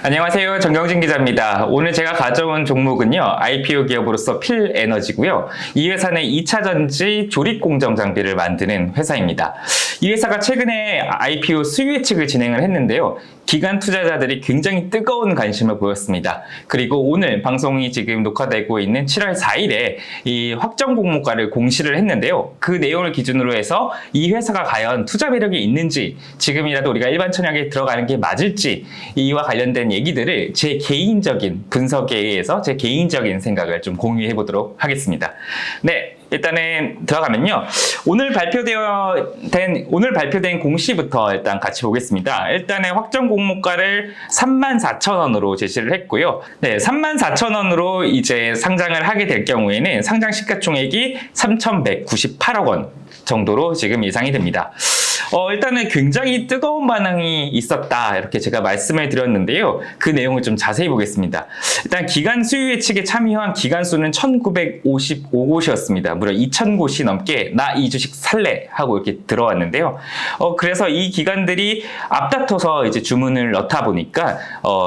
안녕하세요. 정경진 기자입니다. 오늘 제가 가져온 종목은요, IPO 기업으로서 필에너지고요. 이 회사는 2차 전지 조립 공정 장비를 만드는 회사입니다. 이 회사가 최근에 IPO 수요 예측을 진행을 했는데요. 기관 투자자들이 굉장히 뜨거운 관심을 보였습니다. 그리고 오늘 방송이 지금 녹화되고 있는 7월 4일에 이 확정 공모가를 공시를 했는데요. 그 내용을 기준으로 해서 이 회사가 과연 투자 매력이 있는지, 지금이라도 우리가 일반 청약에 들어가는 게 맞을지, 이와 관련된 얘기들을 제 개인적인 분석에 의해서 제 개인적인 생각을 좀 공유해 보도록 하겠습니다. 네. 일단은 들어가면요. 오늘 발표된 공시부터 일단 같이 보겠습니다. 일단은 확정 공모가를 34,000원으로 제시를 했고요. 네, 34,000원으로 이제 상장을 하게 될 경우에는 상장 시가총액이 3,198억 원 정도로 지금 예상이 됩니다. 일단은 굉장히 뜨거운 반응이 있었다, 이렇게 제가 말씀을 드렸는데요. 그 내용을 좀 자세히 보겠습니다. 일단 기관 수요 예측에 참여한 기관 수는 1,955곳이었습니다. 무려 2,000곳이 넘게 나 이 주식 살래 하고 이렇게 들어왔는데요. 그래서 이 기관들이 앞다퉈서 이제 주문을 넣다 보니까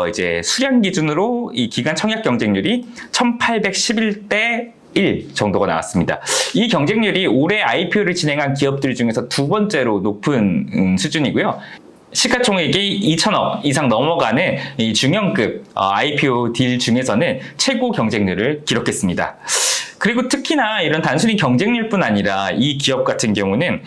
이제 수량 기준으로 이 기관 청약 경쟁률이 1,811대 1 정도가 나왔습니다. 이 경쟁률이 올해 IPO를 진행한 기업들 중에서 두 번째로 높은 수준이고요. 시가총액이 2,000억 이상 넘어가는 이 중형급 IPO 딜 중에서는 최고 경쟁률을 기록했습니다. 그리고 특히나 이런 단순히 경쟁률뿐 아니라 이 기업 같은 경우는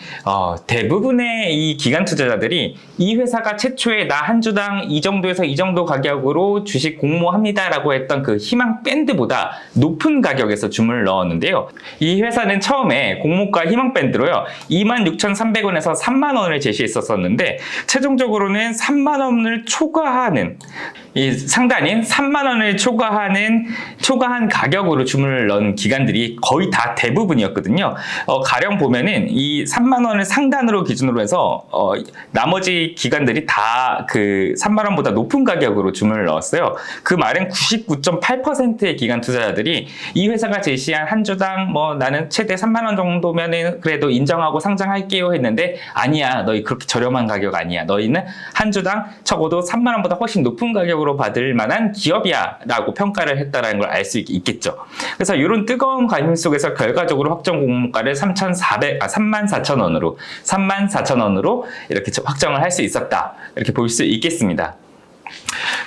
대부분의 이 기관 투자자들이 이 회사가 최초에 나 한 주당 이 정도에서 이 정도 가격으로 주식 공모합니다라고 했던 그 희망 밴드보다 높은 가격에서 주문을 넣었는데요. 이 회사는 처음에 공모가 희망 밴드로요, 26,300원에서 3만 원을 제시했었는데 최종적으로는 3만 원을 초과하는, 이 상단인 3만 원을 초과한 가격으로 주문을 넣은 기관들이 거의 다 대부분이었거든요. 가령 보면은 이 3만 원을 상단으로 기준으로 해서 나머지 기관들이 다 그 3만 원보다 높은 가격으로 주문을 넣었어요. 그 말은 99.8%의 기관 투자자들이 이 회사가 제시한 한 주당 나는 최대 3만 원 정도면은 그래도 인정하고 상장할게요 했는데, 아니야, 너희 그렇게 저렴한 가격 아니야. 너희는 한 주당 적어도 3만 원보다 훨씬 높은 가격으로 받을 만한 기업이야 라고 평가를 했다는 걸 알 수 있겠죠. 그래서 이런 뜨거운 관심 속에서 결과적으로 확정 공모가를 34,000원으로 이렇게 확정을 할 수 있었다, 이렇게 볼 수 있겠습니다.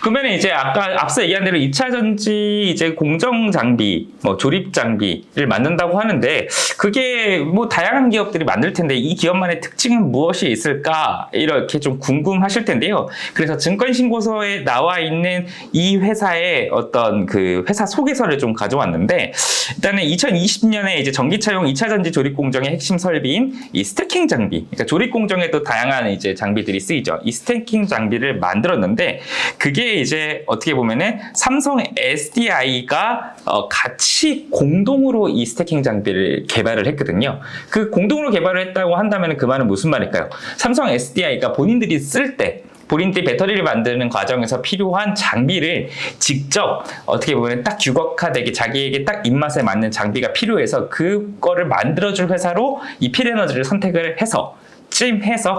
그러면 이제 앞서 얘기한 대로 2차 전지 이제 공정 장비, 조립 장비를 만든다고 하는데, 그게 다양한 기업들이 만들 텐데 이 기업만의 특징은 무엇이 있을까, 이렇게 좀 궁금하실 텐데요. 그래서 증권신고서에 나와 있는 이 회사의 어떤 그 회사 소개서를 좀 가져왔는데, 일단은 2020년에 이제 전기차용 2차 전지 조립 공정의 핵심 설비인 이 스태킹 장비, 그러니까 조립 공정에도 다양한 이제 장비들이 쓰이죠. 이 스태킹 장비를 만들었는데, 그게 이제 어떻게 보면은 삼성 SDI가 같이 공동으로 이 스태킹 장비를 개발을 했거든요. 그 공동으로 개발을 했다고 한다면 그 말은 무슨 말일까요? 삼성 SDI가 본인들이 본인들이 배터리를 만드는 과정에서 필요한 장비를 직접 어떻게 보면 딱 규격화되게 자기에게 딱 입맛에 맞는 장비가 필요해서 그거를 만들어줄 회사로 이 필에너지를 선택을 해서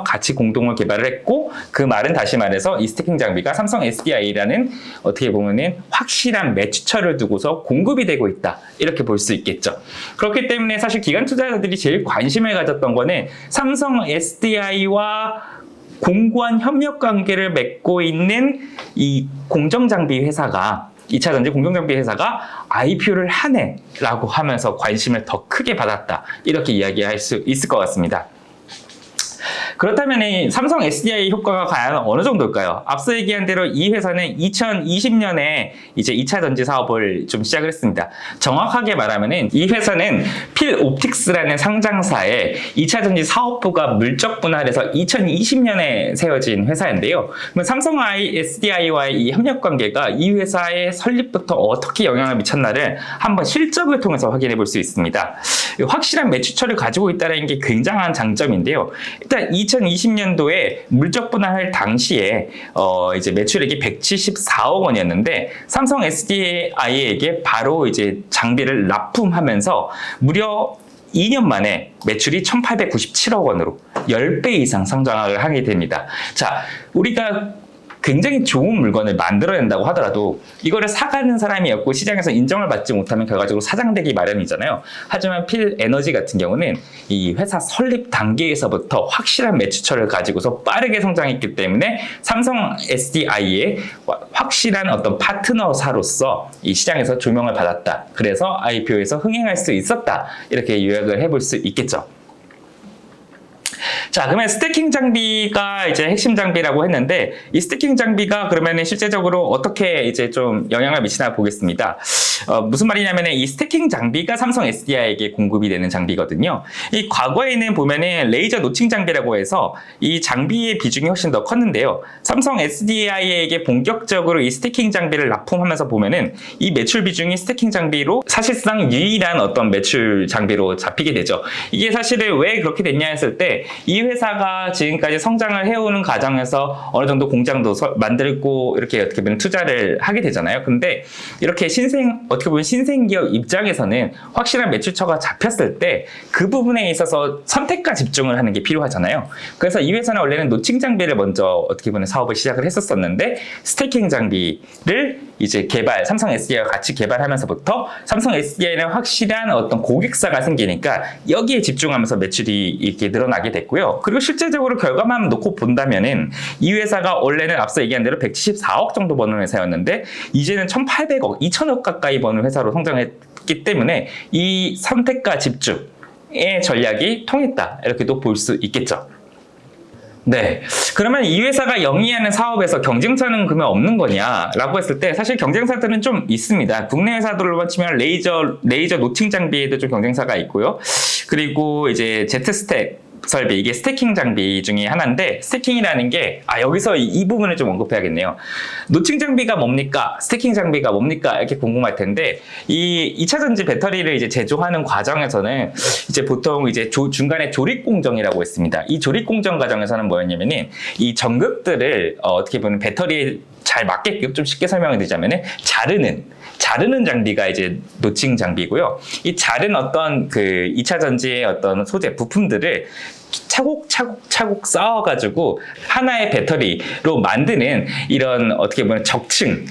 같이 공동으로 개발을 했고, 그 말은 다시 말해서 이 스태킹 장비가 삼성 SDI라는 어떻게 보면은 확실한 매출처를 두고서 공급이 되고 있다, 이렇게 볼 수 있겠죠. 그렇기 때문에 사실 기관 투자자들이 제일 관심을 가졌던 거는 삼성 SDI와 공고한 협력 관계를 맺고 있는 이 공정장비 회사가, 2차 전지 공정장비 회사가 IPO를 하네 라고 하면서 관심을 더 크게 받았다, 이렇게 이야기할 수 있을 것 같습니다. 그렇다면 이 삼성 SDI 효과가 과연 어느 정도일까요? 앞서 얘기한 대로 이 회사는 2020년에 이제 2차 전지 사업을 좀 시작을 했습니다. 정확하게 말하면은 이 회사는 필옵틱스라는 상장사의 2차 전지 사업부가 물적 분할해서 2020년에 세워진 회사인데요. 그럼 삼성 SDI와의 이 협력 관계가 이 회사의 설립부터 어떻게 영향을 미쳤나를 한번 실적을 통해서 확인해 볼 수 있습니다. 확실한 매출처를 가지고 있다는 게 굉장한 장점인데요. 일단 2020년도에 물적 분할할 당시에 이제 매출액이 174억 원이었는데, 삼성 SDI에게 바로 이제 장비를 납품하면서 무려 2년 만에 매출이 1,897억 원으로 10배 이상 성장을 하게 됩니다. 자, 우리가 굉장히 좋은 물건을 만들어낸다고 하더라도 이거를 사가는 사람이 없고 시장에서 인정을 받지 못하면 결과적으로 사장되기 마련이잖아요. 하지만 필에너지 같은 경우는 이 회사 설립 단계에서부터 확실한 매출처를 가지고서 빠르게 성장했기 때문에 삼성 SDI의 확실한 어떤 파트너사로서 이 시장에서 조명을 받았다. 그래서 IPO에서 흥행할 수 있었다. 이렇게 요약을 해볼 수 있겠죠. 자, 그러면 스태킹 장비가 이제 핵심 장비라고 했는데, 이 스태킹 장비가 그러면 실제적으로 어떻게 이제 좀 영향을 미치나 보겠습니다. 무슨 말이냐면은 이 스태킹 장비가 삼성 SDI에게 공급이 되는 장비거든요. 이 과거에는 보면은 레이저 노칭 장비라고 해서 이 장비의 비중이 훨씬 더 컸는데요. 삼성 SDI에게 본격적으로 이 스태킹 장비를 납품하면서 보면은 이 매출 비중이 스태킹 장비로 사실상 유일한 어떤 매출 장비로 잡히게 되죠. 이게 사실은 왜 그렇게 됐냐 했을 때, 이 회사가 지금까지 성장을 해오는 과정에서 어느 정도 공장도 만들고 이렇게 어떻게 보면 투자를 하게 되잖아요. 근데 이렇게 어떻게 보면 신생기업 입장에서는 확실한 매출처가 잡혔을 때 그 부분에 있어서 선택과 집중을 하는 게 필요하잖아요. 그래서 이 회사는 원래는 노칭 장비를 먼저 어떻게 보면 사업을 시작을 했었었는데, 스태킹 장비를 이제 삼성 SDI와 같이 개발하면서부터 삼성 SDI는 확실한 어떤 고객사가 생기니까 여기에 집중하면서 매출이 이렇게 늘어나게 됐고요. 그리고 실제적으로 결과만 놓고 본다면은 이 회사가 원래는 앞서 얘기한 대로 174억 정도 버는 회사였는데 이제는 1,800억, 2,000억 가까이 버는 회사로 성장했기 때문에 이 선택과 집중의 전략이 통했다. 이렇게도 볼 수 있겠죠. 네. 그러면 이 회사가 영위하는 사업에서 경쟁사는 그러면 없는 거냐라고 했을 때 사실 경쟁사들은 좀 있습니다. 국내 회사들로만 치면 레이저 노칭 장비에도 좀 경쟁사가 있고요. 그리고 이제 제트스택 설비, 이게 스태킹 장비 중에 하나인데, 스태킹이라는 게 여기서 이 부분을 좀 언급해야겠네요. 노칭 장비가 뭡니까? 스태킹 장비가 뭡니까? 이렇게 궁금할 텐데, 이 2차전지 배터리를 이제 제조하는 과정에서는 이제 보통 이제 중간에 조립 공정이라고 있습니다. 이 조립 공정 과정에서는 뭐였냐면은 이 전극들을 어떻게 보면 배터리에 잘 맞게끔 좀 쉽게 설명을 드리자면은 자르는 장비가 이제 노칭 장비고요. 이 자른 어떤 그 2차 전지의 어떤 소재 부품들을 차곡차곡 쌓아가지고 하나의 배터리로 만드는 이런 어떻게 보면 적층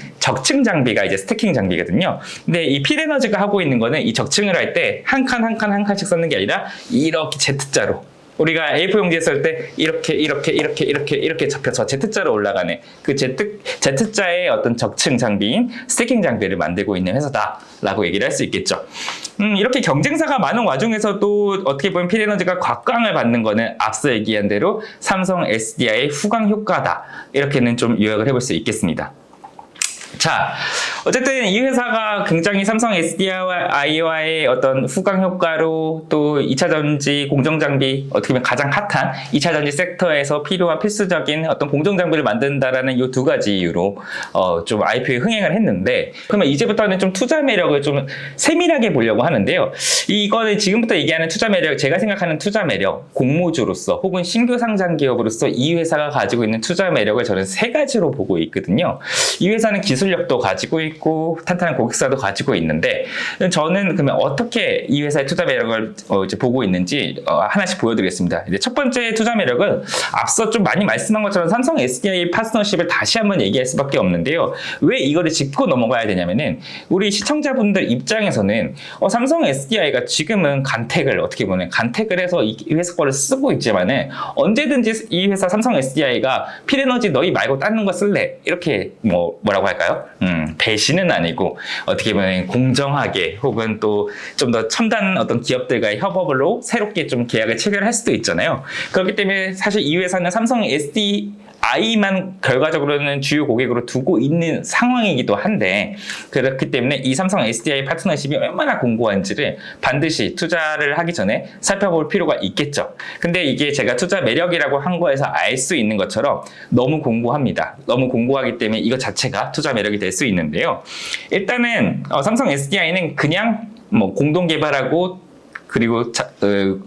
장비가 이제 스태킹 장비거든요. 근데 이 필에너지가 하고 있는 거는 이 적층을 할 때 한 칸씩 쌓는 게 아니라 이렇게 Z자로, 우리가 A4 용지에 쓸 때 이렇게 접혀서 Z자로 올라가는 그 Z자의 어떤 적층 장비인 스태킹 장비를 만들고 있는 회사다라고 얘기를 할 수 있겠죠. 이렇게 경쟁사가 많은 와중에서도 어떻게 보면 필에너지가 곽광을 받는 거는 앞서 얘기한 대로 삼성 SDI의 후광 효과다. 이렇게는 좀 요약을 해볼 수 있겠습니다. 자, 어쨌든 이 회사가 굉장히 삼성 SDI와의 어떤 후광 효과로 또 2차 전지 공정 장비, 어떻게 보면 가장 핫한 2차 전지 섹터에서 필요한 필수적인 어떤 공정 장비를 만든다라는 이 두 가지 이유로 좀 IPO에 흥행을 했는데, 그러면 이제부터는 좀 투자 매력을 좀 세밀하게 보려고 하는데요. 이거는 지금부터 얘기하는 투자 매력, 제가 생각하는 투자 매력, 공모주로서 혹은 신규 상장 기업으로서 이 회사가 가지고 있는 투자 매력을 저는 세 가지로 보고 있거든요. 이 회사는 기술력도 가지고 있고 탄탄한 고객사도 가지고 있는데, 저는 그러면 어떻게 이 회사의 투자 매력을 이제 보고 있는지 하나씩 보여드리겠습니다. 이제 첫 번째 투자 매력은 앞서 좀 많이 말씀한 것처럼 삼성 SDI 파트너십을 다시 한번 얘기할 수밖에 없는데요. 왜 이거를 짚고 넘어가야 되냐면은, 우리 시청자분들 입장에서는 삼성 SDI가 지금은 어떻게 보면 간택을 해서 이 회사 거를 쓰고 있지만은 언제든지 이 회사 삼성 SDI가 필에너지 너희 말고 다른 거 쓸래? 이렇게 뭐라고 할까요? 배신은 아니고 어떻게 보면 공정하게 혹은 또 좀 더 첨단 어떤 기업들과의 협업으로 새롭게 좀 계약을 체결할 수도 있잖아요. 그렇기 때문에 사실 이 회사는 삼성 SDI만 결과적으로는 주요 고객으로 두고 있는 상황이기도 한데, 그렇기 때문에 이 삼성 SDI 파트너십이 얼마나 공고한지를 반드시 투자를 하기 전에 살펴볼 필요가 있겠죠. 근데 이게 제가 투자 매력이라고 한 거에서 알 수 있는 것처럼 너무 공고합니다. 너무 공고하기 때문에 이것 자체가 투자 매력이 될 수 있는데요. 일단은 삼성 SDI는 그냥 공동 개발하고 그리고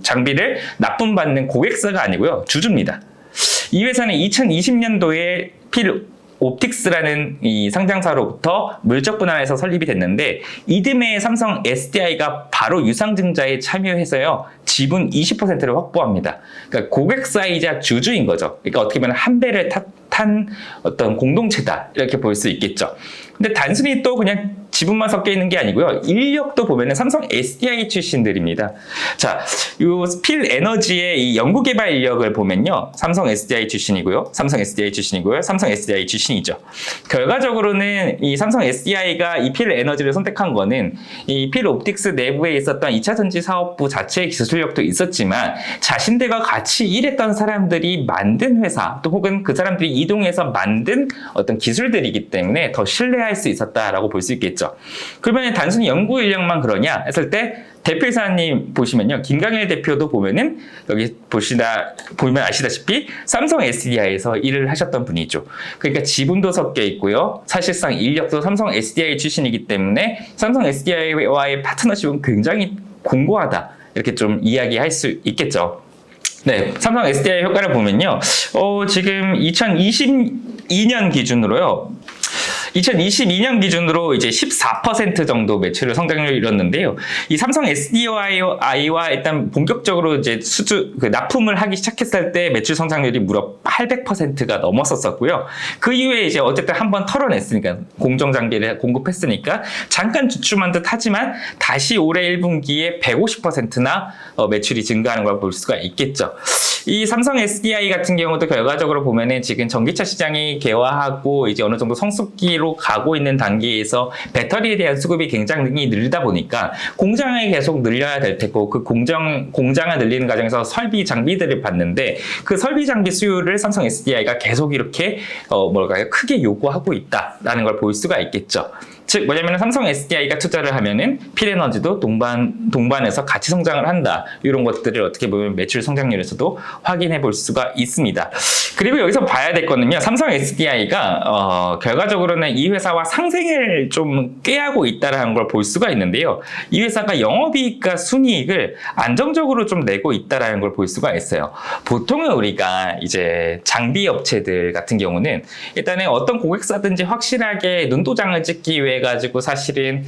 장비를 납품받는 고객사가 아니고요, 주주입니다. 이 회사는 2020년도에 옵틱스라는 이 상장사로부터 물적 분할해서 설립이 됐는데, 이듬해 삼성 SDI가 바로 유상증자에 참여해서요 지분 20%를 확보합니다. 그러니까 고객사이자 주주인 거죠. 그러니까 어떻게 보면 한 배를 한 어떤 공동체다 이렇게 볼 수 있겠죠. 근데 단순히 또 그냥 지분만 섞여 있는 게 아니고요. 인력도 보면은 삼성 SDI 출신들입니다. 자, 요 필에너지의 이 연구개발 인력을 보면요. 삼성 SDI 출신이고요. 삼성 SDI 출신이고요. 삼성 SDI 출신이죠. 결과적으로는 이 삼성 SDI가 이 필에너지를 선택한 거는 이 필옵틱스 내부에 있었던 2차전지 사업부 자체의 기술력도 있었지만 자신들과 같이 일했던 사람들이 만든 회사 또 혹은 그 사람들이 이동해서 만든 어떤 기술들이기 때문에 더 신뢰할 수 있었다라고 볼 수 있겠죠. 그러면 단순히 연구 인력만 그러냐 했을 때 대표이사님 보시면요. 김강일 대표도 보면은 여기 보면 아시다시피 삼성 SDI에서 일을 하셨던 분이죠. 그러니까 지분도 섞여 있고요. 사실상 인력도 삼성 SDI 출신이기 때문에 삼성 SDI와의 파트너십은 굉장히 공고하다. 이렇게 좀 이야기할 수 있겠죠. 네, 삼성 SDI 효과를 보면요. 지금 2022년 기준으로요. 2022년 기준으로 이제 14% 정도 매출을 성장률을 이뤘는데요. 이 삼성 SDI와 일단 본격적으로 이제 납품을 하기 시작했을 때 매출 성장률이 무려 800%가 넘었었고요. 그 이후에 이제 어쨌든 한번 털어냈으니까 공정 장비를 공급했으니까 잠깐 주춤한 듯 하지만 다시 올해 1분기에 150%나 매출이 증가하는 걸 볼 수가 있겠죠. 이 삼성 SDI 같은 경우도 결과적으로 보면은 지금 전기차 시장이 개화하고 이제 어느 정도 성숙기로 가고 있는 단계에서 배터리에 대한 수급이 굉장히 느리다 보니까 공장을 계속 늘려야 될 테고 그 공장을 늘리는 과정에서 설비 장비들을 받는데 그 설비 장비 수요를 삼성 SDI가 계속 이렇게 크게 요구하고 있다라는 걸 볼 수가 있겠죠. 즉 뭐냐면 삼성 SDI가 투자를 하면은 필에너지도 동반해서 같이 성장을 한다. 이런 것들을 어떻게 보면 매출 성장률에서도 확인해 볼 수가 있습니다. 그리고 여기서 봐야 될 거는요. 삼성 SDI가 결과적으로는 이 회사와 상생을 좀 꾀하고 있다는 걸 볼 수가 있는데요. 이 회사가 영업이익과 순이익을 안정적으로 좀 내고 있다는 걸 볼 수가 있어요. 보통은 우리가 이제 장비 업체들 같은 경우는 일단은 어떤 고객사든지 확실하게 눈도장을 찍기 위해 가지고 사실은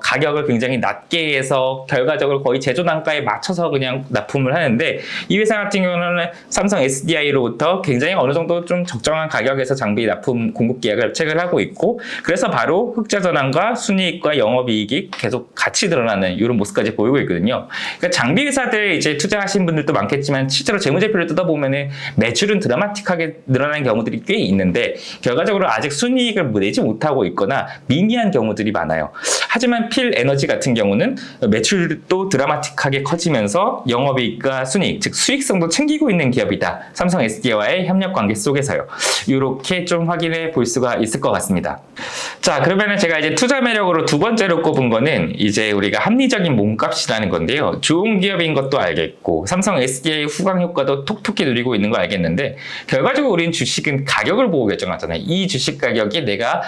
가격을 굉장히 낮게 해서 결과적으로 거의 제조 단가에 맞춰서 그냥 납품을 하는데 이 회사 같은 경우는 삼성 SDI로부터 굉장히 어느 정도 좀 적정한 가격에서 장비 납품 공급 계약을 체결을 하고 있고 그래서 바로 흑자 전환과 순이익과 영업이익이 계속 같이 드러나는 이런 모습까지 보이고 있거든요. 그러니까 장비 회사들 이제 투자하신 분들도 많겠지만 실제로 재무제표를 뜯어보면은 매출은 드라마틱하게 늘어나는 경우들이 꽤 있는데 결과적으로 아직 순이익을 내지 못하고 있거나 미미한 경우들이 많아요. 하지만 필에너지 같은 경우는 매출도 드라마틱하게 커지면서 영업이익과 순이익, 즉 수익성도 챙기고 있는 기업이다. 삼성 SDI와의 협력 관계 속에서요. 이렇게 좀 확인해 볼 수가 있을 것 같습니다. 자, 그러면은 제가 이제 투자 매력으로 두 번째로 꼽은 거는 이제 우리가 합리적인 몸값이라는 건데요. 좋은 기업인 것도 알겠고 삼성 SDI 후광 효과도 톡톡히 누리고 있는 거 알겠는데 결과적으로 우리는 주식은 가격을 보고 결정하잖아요. 이 주식 가격이 내가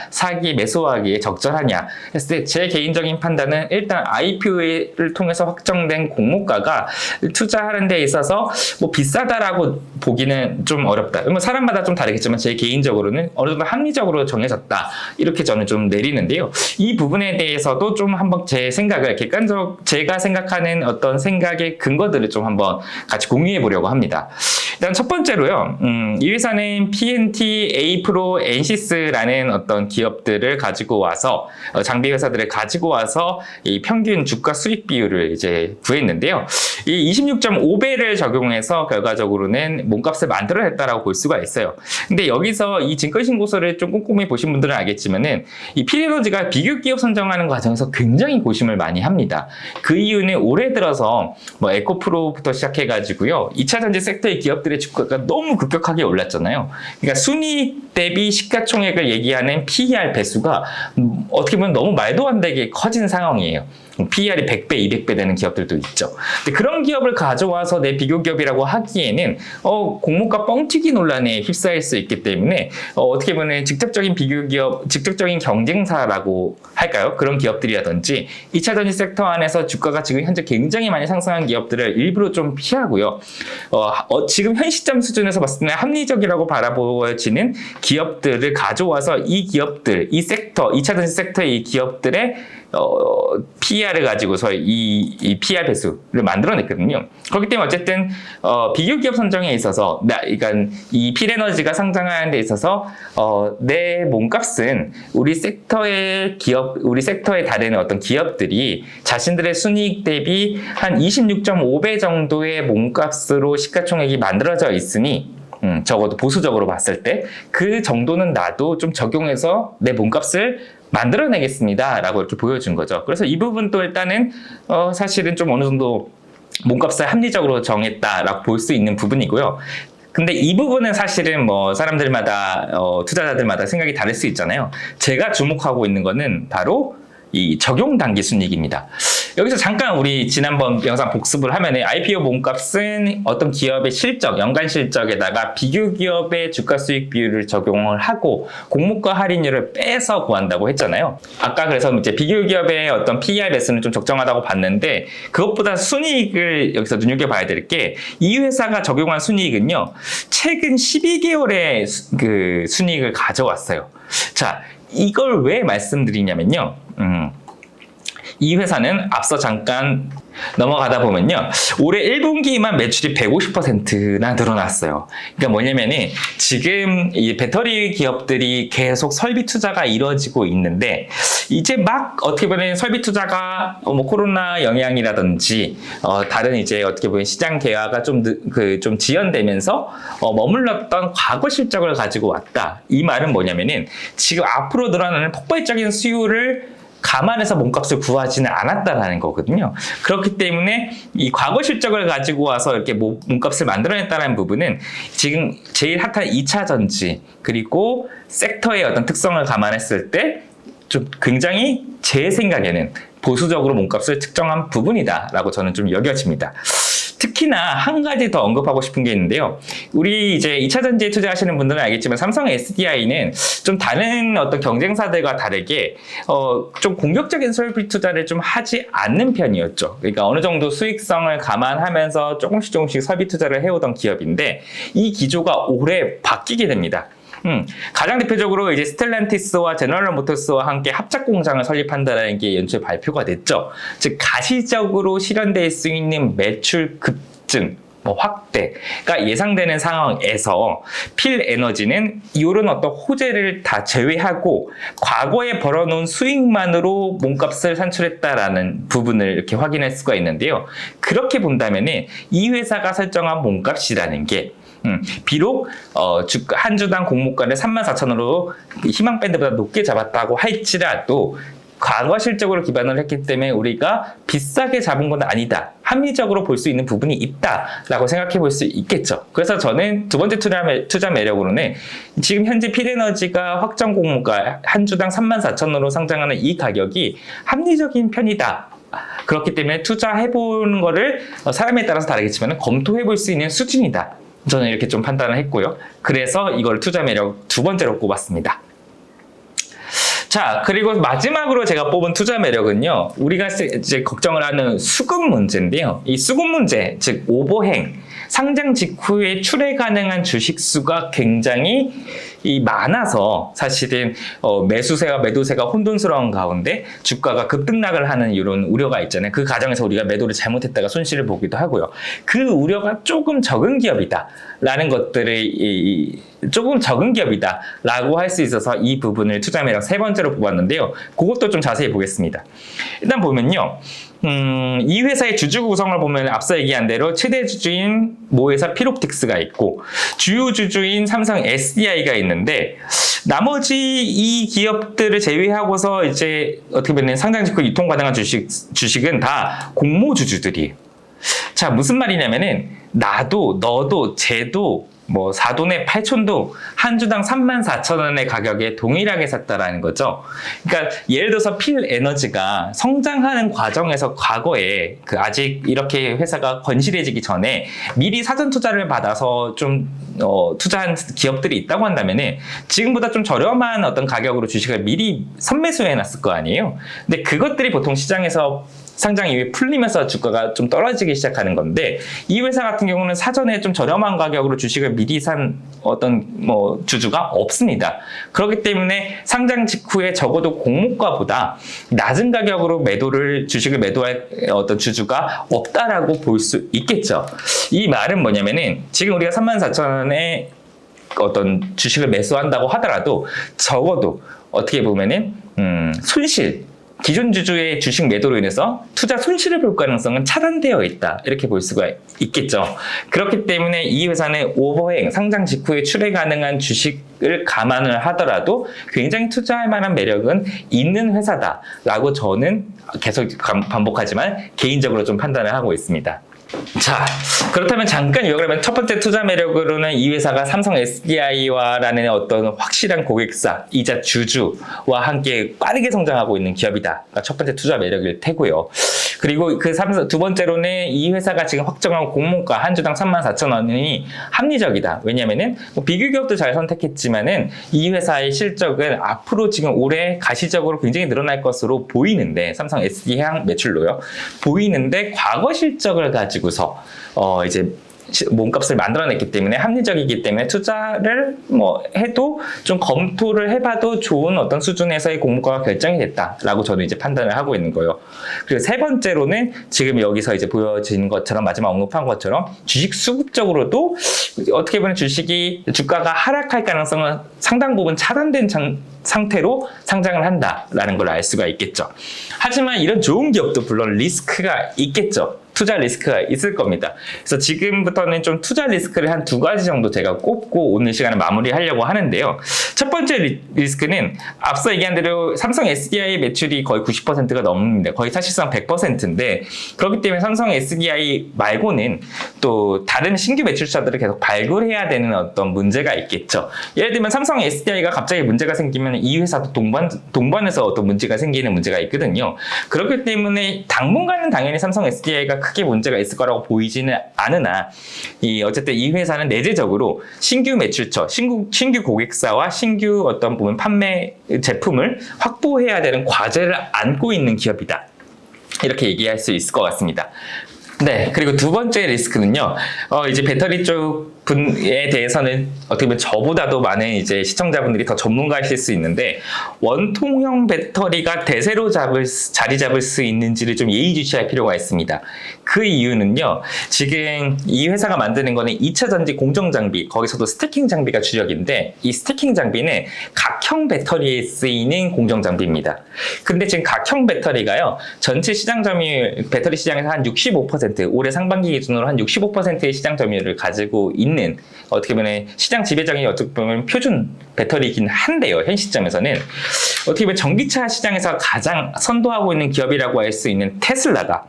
매수하기에 적절하냐 했을 때 제 개인적인 판단은 일단 IPO를 통해서 확정된 공모가가 투자하는 데 있어서 뭐 비싸다라고 보기는 좀 어렵다. 뭐 사람마다 좀 다르겠지만 제 개인적으로는 어느 정도 합리적으로 정해졌다. 이렇게 저는 좀 내리는데요. 이 부분에 대해서도 좀 한번 제 생각을 제가 생각하는 어떤 생각의 근거들을 좀 한번 같이 공유해 보려고 합니다. 일단 첫 번째로요. 이 회사는 PNT, A-Pro, NCS라는 어떤 기업들을 가지고 와서 장비 회사들을 가지고 와서 이 평균 주가 수익 비율을 이제 구했는데요. 이 26.5배를 적용해서 결과적으로는 몸값을 만들어냈다라고 볼 수가 있어요. 근데 여기서 이 증권신고서를 좀 꼼꼼히 보신 분들은 알겠지만은 이 필에너지가 비교 기업 선정하는 과정에서 굉장히 고심을 많이 합니다. 그 이유는 올해 들어서 뭐 에코프로부터 시작해가지고요. 2차 전지 섹터의 기업들의 주가가 너무 급격하게 올랐잖아요. 그러니까 순이익 대비 시가총액을 얘기하는 PER 배수가 어떻게 보면 너무 말도 안 되게 커진 상황이에요. PER이 100배, 200배 되는 기업들도 있죠. 근데 그런 기업을 가져와서 내 비교 기업이라고 하기에는 공모가 뻥튀기 논란에 휩싸일 수 있기 때문에 어떻게 보면 직접적인 비교 기업, 직접적인 경쟁사라고 할까요? 그런 기업들이라든지 2차 전지 섹터 안에서 주가가 지금 현재 굉장히 많이 상승한 기업들을 일부러 좀 피하고요. 지금 현 시점 수준에서 봤을 때 합리적이라고 바라보여지는 기업들을 가져와서 이 기업들, 이 섹터, 2차전지 섹터의 이 기업들의 PER을 가지고서 이 PER 배수를 만들어냈거든요. 그렇기 때문에 어쨌든 비교 기업 선정에 있어서, 그러니까 이 필에너지가 상장하는 데 있어서 내 몸값은 우리 섹터의 다른 어떤 기업들이 자신들의 순이익 대비 한 26.5배 정도의 몸값으로 시가총액이 만들어져 있으니 적어도 보수적으로 봤을 때 그 정도는 나도 좀 적용해서 내 몸값을 만들어내겠습니다 라고 이렇게 보여준 거죠. 그래서 이 부분도 일단은 사실은 좀 어느 정도 몸값을 합리적으로 정했다라고 볼 수 있는 부분이고요. 근데 이 부분은 사실은 뭐 사람들마다 투자자들마다 생각이 다를 수 있잖아요. 제가 주목하고 있는 거는 바로 이 적용 단기 순이익입니다. 여기서 잠깐 우리 지난번 영상 복습을 하면은 IPO 몸값은 어떤 기업의 실적, 연간 실적에다가 비교 기업의 주가 수익 비율을 적용을 하고 공모가 할인율을 빼서 구한다고 했잖아요. 아까 그래서 이제 비교 기업의 어떤 PER 배수는 좀 적정하다고 봤는데 그것보다 순이익을 여기서 눈여겨봐야 될 게 이 회사가 적용한 순이익은요. 최근 12개월의 그 순이익을 가져왔어요. 자, 이걸 왜 말씀드리냐면요. 이 회사는 앞서 잠깐 넘어가다 보면요. 올해 1분기만 매출이 150%나 늘어났어요. 그러니까 뭐냐면은 지금 이 배터리 기업들이 계속 설비 투자가 이루어지고 있는데 이제 막 어떻게 보면 설비 투자가 뭐 코로나 영향이라든지 다른 이제 어떻게 보면 시장 개화가 좀 지연되면서 머물렀던 과거 실적을 가지고 왔다. 이 말은 뭐냐면은 지금 앞으로 늘어나는 폭발적인 수요를 감안해서 몸값을 구하지는 않았다라는 거거든요. 그렇기 때문에 이 과거 실적을 가지고 와서 이렇게 몸값을 만들어냈다는 부분은 지금 제일 핫한 2차 전지 그리고 섹터의 어떤 특성을 감안했을 때 좀 굉장히 제 생각에는 보수적으로 몸값을 측정한 부분이다라고 저는 좀 여겨집니다. 특히나 한 가지 더 언급하고 싶은 게 있는데요. 우리 이제 2차 전지에 투자하시는 분들은 알겠지만 삼성 SDI는 좀 다른 어떤 경쟁사들과 다르게 좀 공격적인 설비 투자를 좀 하지 않는 편이었죠. 그러니까 어느 정도 수익성을 감안하면서 조금씩 설비 투자를 해오던 기업인데 이 기조가 올해 바뀌게 됩니다. 가장 대표적으로 이제 스텔란티스와 제너럴 모터스와 함께 합작 공장을 설립한다는 게 연초에 발표가 됐죠. 즉 가시적으로 실현될 수 있는 매출 급증, 확대가 예상되는 상황에서 필에너지는 이런 어떤 호재를 다 제외하고 과거에 벌어놓은 수익만으로 몸값을 산출했다라는 부분을 이렇게 확인할 수가 있는데요. 그렇게 본다면은 이 회사가 설정한 몸값이라는 게 비록 한 주당 공모가를 34,000원으로 희망밴드보다 높게 잡았다고 할지라도 과거 실적으로 기반을 했기 때문에 우리가 비싸게 잡은 건 아니다. 합리적으로 볼 수 있는 부분이 있다라고 생각해 볼 수 있겠죠. 그래서 저는 두 번째 투자 매력으로는 지금 현재 필에너지가 확정 공모가 한 주당 34,000원으로 상장하는 이 가격이 합리적인 편이다. 그렇기 때문에 투자해보는 거를 사람에 따라서 다르겠지만 검토해볼 수 있는 수준이다. 저는 이렇게 좀 판단을 했고요. 그래서 이걸 투자 매력 두 번째로 꼽았습니다. 자, 그리고 마지막으로 제가 뽑은 투자 매력은요. 우리가 이제 걱정을 하는 수급 문제인데요. 이 수급 문제, 즉 오버행, 상장 직후에 출회 가능한 주식 수가 굉장히 많아서 사실은 매수세와 매도세가 혼돈스러운 가운데 주가가 급등락을 하는 이런 우려가 있잖아요. 그 과정에서 우리가 매도를 잘못했다가 손실을 보기도 하고요. 그 우려가 조금 적은 기업이다 라는 것들을 조금 적은 기업이다 라고 할 수 있어서 이 부분을 투자 매력 세 번째로 뽑았는데요. 그것도 좀 자세히 보겠습니다. 일단 보면요. 이 회사의 주주 구성을 보면 앞서 얘기한 대로 최대 주주인 모회사 필옵틱스가 있고 주요 주주인 삼성 SDI가 있는데 나머지 이 기업들을 제외하고서 이제 어떻게 보면 상장 직후 유통 가능한 주식은 다 공모 주주들이에요. 자, 무슨 말이냐면은 나도 너도 쟤도 뭐 사돈의 팔촌도 한 주당 34,000원의 가격에 동일하게 샀다라는 거죠. 그러니까 예를 들어서 필에너지가 성장하는 과정에서 과거에 아직 이렇게 회사가 건실해지기 전에 미리 사전 투자를 받아서 좀 투자한 기업들이 있다고 한다면은 지금보다 좀 저렴한 어떤 가격으로 주식을 미리 선매수해 놨을 거 아니에요. 근데 그것들이 보통 시장에서 상장 이후에 풀리면서 주가가 좀 떨어지기 시작하는 건데, 이 회사 같은 경우는 사전에 좀 저렴한 가격으로 주식을 미리 산 어떤 뭐 주주가 없습니다. 그렇기 때문에 상장 직후에 적어도 공모가보다 낮은 가격으로 주식을 매도할 어떤 주주가 없다라고 볼 수 있겠죠. 이 말은 뭐냐면은 지금 우리가 34,000원에 어떤 주식을 매수한다고 하더라도 적어도 어떻게 보면은 기존 주주의 주식 매도로 인해서 투자 손실을 볼 가능성은 차단되어 있다, 이렇게 볼 수가 있겠죠. 그렇기 때문에 이 회사는 오버행, 상장 직후에 출회 가능한 주식을 감안을 하더라도 굉장히 투자할 만한 매력은 있는 회사다라고 저는 계속 반복하지만 개인적으로 좀 판단을 하고 있습니다. 자, 그렇다면 잠깐 요약을 하면 첫 번째 투자 매력으로는 이 회사가 삼성 SDI와라는 어떤 확실한 고객사이자 주주와 함께 빠르게 성장하고 있는 기업이다. 첫 번째 투자 매력일 테고요. 그리고 두 번째로는 이 회사가 지금 확정한 공모가 한 주당 34,000원이 합리적이다. 왜냐면은 비교 기업도 잘 선택했지만은 이 회사의 실적은 앞으로 지금 올해 가시적으로 굉장히 늘어날 것으로 보이는데, 삼성 SDI 해양 매출로요. 보이는데 과거 실적을 가지고서 이제 몸값을 만들어냈기 때문에 합리적이기 때문에 투자를 해도 좀 검토를 해봐도 좋은 어떤 수준에서의 공모가가 결정이 됐다라고 저는 이제 판단을 하고 있는 거예요. 그리고 세 번째로는 지금 여기서 이제 보여진 것처럼, 마지막 언급한 것처럼 주식 수급적으로도 어떻게 보면 주가가 하락할 가능성은 상당 부분 차단된 상태로 상장을 한다라는 걸 알 수가 있겠죠. 하지만 이런 좋은 기업도 물론 리스크가 있겠죠. 투자 리스크가 있을 겁니다. 그래서 지금부터는 좀 투자 리스크를 한 2가지 정도 제가 꼽고 오늘 시간을 마무리하려고 하는데요. 첫 번째 리스크는 앞서 얘기한 대로 삼성 SDI 매출이 거의 90%가 넘습니다. 거의 사실상 100%인데, 그렇기 때문에 삼성 SDI 말고는 또 다른 신규 매출자들을 계속 발굴해야 되는 어떤 문제가 있겠죠. 예를 들면 삼성 SDI가 갑자기 문제가 생기면 이 회사도 동반해서 어떤 문제가 생기는 문제가 있거든요. 그렇기 때문에 당분간은 당연히 삼성 SDI가 크게 문제가 있을 거라고 보이지는 않으나, 어쨌든 이 회사는 내재적으로 신규 매출처, 신규 고객사와 신규 어떤 보면 판매 제품을 확보해야 되는 과제를 안고 있는 기업이다, 이렇게 얘기할 수 있을 것 같습니다. 네, 그리고 두 번째 리스크는요, 이제 배터리 쪽 분에 대해서는 어떻게 보면 저보다도 많은 이제 시청자분들이 더 전문가이실 수 있는데, 원통형 배터리가 대세로 자리 잡을 수 있는지를 좀 예의주시할 필요가 있습니다. 그 이유는요, 지금 이 회사가 만드는 거는 2차 전지 공정 장비, 거기서도 스태킹 장비가 주력인데, 이 스태킹 장비는 각형 배터리에 쓰이는 공정 장비입니다. 근데 지금 각형 배터리가요, 전체 시장 점유율, 배터리 시장에서 한 65%, 올해 상반기 기준으로 한 65%의 시장 점유율을 가지고 있는, 어떻게 보면 시장 지배적인 어떻게 보면 표준 배터리이긴 한데요. 현 시점에서는 어떻게 보면 전기차 시장에서 가장 선도하고 있는 기업이라고 할 수 있는 테슬라가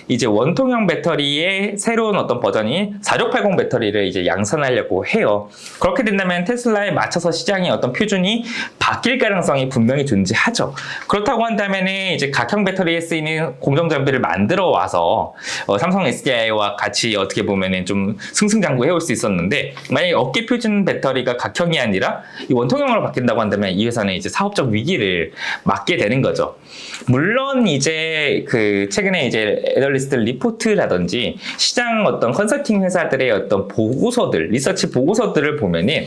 이제 원통형 배터리의 새로운 어떤 버전인 4680 배터리를 이제 양산하려고 해요. 그렇게 된다면 테슬라에 맞춰서 시장의 어떤 표준이 바뀔 가능성이 분명히 존재하죠. 그렇다고 한다면 이제 각형 배터리에 쓰이는 공정 장비를 만들어 와서 삼성 SDI와 같이 어떻게 보면은 좀 승승장구 해올 수 있었는데, 만약에 업계 표준 배터리가 각형이 아니라 이 원통형으로 바뀐다고 한다면 이 회사는 이제 사업적 위기를 맞게 되는 거죠. 물론 이제 최근에 이제 애널리스트 리포트라든지 시장 어떤 컨설팅 회사들의 어떤 보고서들, 리서치 보고서들을 보면은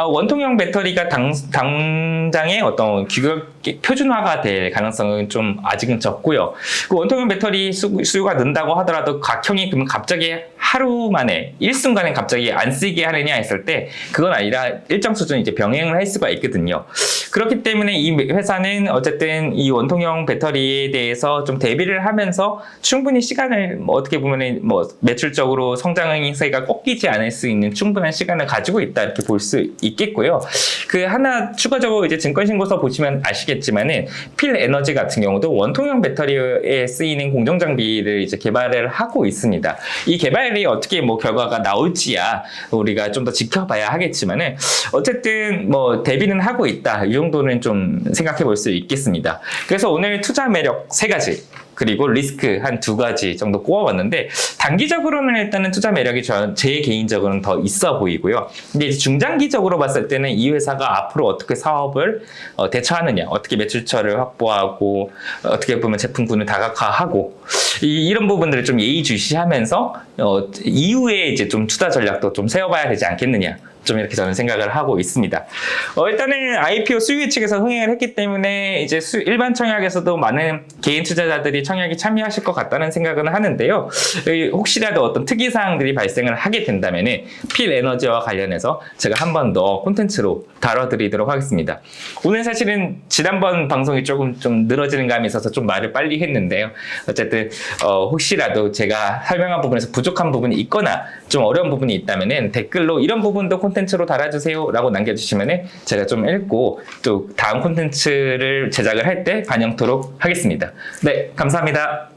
원통형 배터리가 당장의 어떤 규격 표준화가 될 가능성은 좀 아직은 적고요. 그 원통형 배터리 수요가 는다고 하더라도 각형이 그러면 갑자기 하루 만에 일순간에 갑자기 안 쓰게 하느냐 했을 때 그건 아니라 일정 수준 이제 병행을 할 수가 있거든요. 그렇기 때문에 이 회사는 어쨌든 이 원통형 배터리에 대해서 좀 대비를 하면서 충분히 시간을 어떻게 보면은 매출적으로 성장세가 꺾이지 않을 수 있는 충분한 시간을 가지고 있다, 이렇게 볼 수 있겠고요. 하나 추가적으로 이제 증권신고서 보시면 아시겠지만은 필 에너지 같은 경우도 원통형 배터리에 쓰이는 공정 장비를 이제 개발을 하고 있습니다. 이 개발이 어떻게 결과가 나올지야 우리가 좀 더 지켜봐야 하겠지만은 어쨌든 대비는 하고 있다, 이 정도는 좀 생각해 볼 수 있겠습니다. 그래서 오늘 투자 매력 3가지, 그리고 리스크 한 두 가지 정도 꼽아봤는데, 단기적으로는 일단은 투자 매력이 제 개인적으로는 더 있어 보이고요. 근데 이제 중장기적으로 봤을 때는 이 회사가 앞으로 어떻게 사업을 대처하느냐, 어떻게 매출처를 확보하고, 어떻게 보면 제품군을 다각화하고, 이런 부분들을 좀 예의주시하면서 이후에 이제 좀 투자 전략도 좀 세워봐야 되지 않겠느냐, 좀 이렇게 저는 생각을 하고 있습니다. 일단은 IPO 수익 측에서 흥행을 했기 때문에 이제 일반 청약에서도 많은 개인 투자자들이 청약에 참여하실 것 같다는 생각은 하는데요. 혹시라도 어떤 특이사항들이 발생을 하게 된다면은 필에너지와 관련해서 제가 한 번 더 콘텐츠로 다뤄드리도록 하겠습니다. 오늘 사실은 지난번 방송이 조금 좀 늘어지는 감이 있어서 좀 말을 빨리 했는데요. 어쨌든 혹시라도 제가 설명한 부분에서 부족한 부분이 있거나 좀 어려운 부분이 있다면은 댓글로 이런 부분도 콘텐츠로 달아주세요 라고 남겨주시면은 제가 좀 읽고 또 다음 콘텐츠를 제작을 할 때 반영토록 하겠습니다. 네, 감사합니다.